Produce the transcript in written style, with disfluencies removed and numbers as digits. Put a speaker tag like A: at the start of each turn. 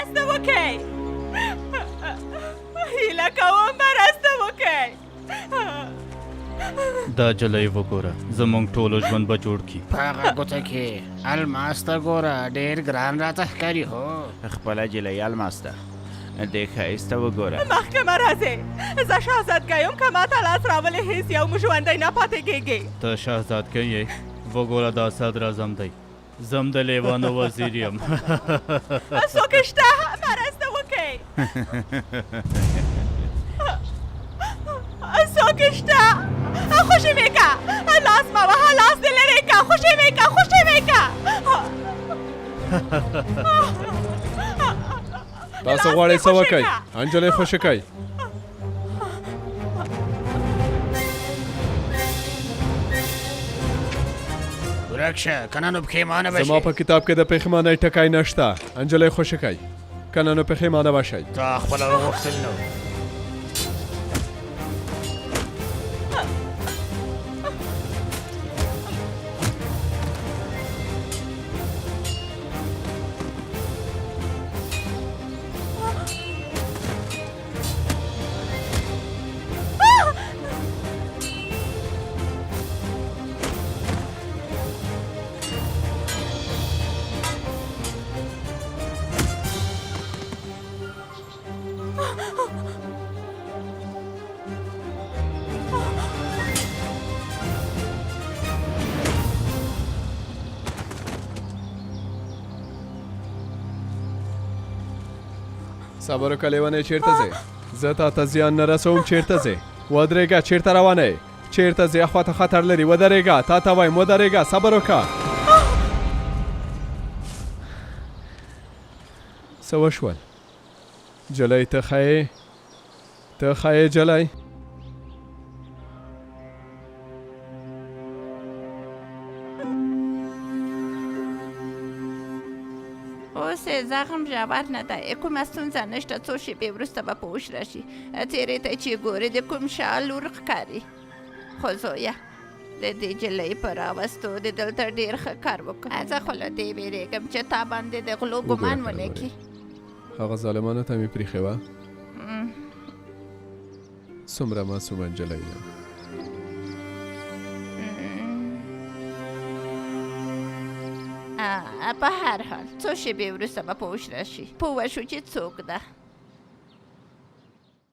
A: مرسته وکړئ هیله کوم مرسته وکړئ
B: دا جلۍ وګوره زموږ ټولو ژوند به جوړ کړي
C: په هغه ګوته کې الماس ته ګوره ډېر ګران راته ښکاري هو
D: خپله جلۍ الماس ته دې ښایسته وګوره
A: محکمه راځئ زه شهزادګۍ یم که ماته لاس راولې هېڅ یو مو ژوندی نه پاتې کېږي
B: ته شهزادګۍ یې وګوره دا صدراعظم دی زم د لیوانو وزیر یم
A: څوک شته مرسته وکړئ څوک شته خوشې مې که لاس مه وهه لاس دې لرې که خوشې مې که خوشې مې که
E: تاسو غواړئ څه وکئ انجلۍ خوشې کئ
C: ورک شه که نه نو پښېمانه به
E: زما
C: شې
E: په کتاب کې د پښیمانۍ ټکی نشته انجلۍ خوشې کئ که نه نو پښیمانه به شئ
C: تا خپله وغوښتل نو
E: صبر وکړه لیونۍ چېرته ځې زه تا ته زیان نه رسوم چېرته ځې ودرېږه چېرته روانه یې چېرته ځې اخواته خطر لري ودرېږه تا ته وایم ودرېږه صبر وکړه څه وشول جلۍ ته ښایې ته ښایې جلۍ
F: اوس یې زخم ژور نه دی کومه ستونزه نشته څو شېبې وروسته به په هوښ راشي څېرې ته چې ګورې د کوم شال لور ښکاري خو زویه د دې جلۍ په راوستو د دلته ډېر ښه کار وکړ زه خو له دې وېرېږم چې تا باندې د غلو ګمان ونه کړي
E: هغه ظالمانو ته مې پرېښې وه څومره معصومه نجلۍ یم
F: په هر حال څو شېبې وروسته به په هوښ راشي پوه شو چې څوک ده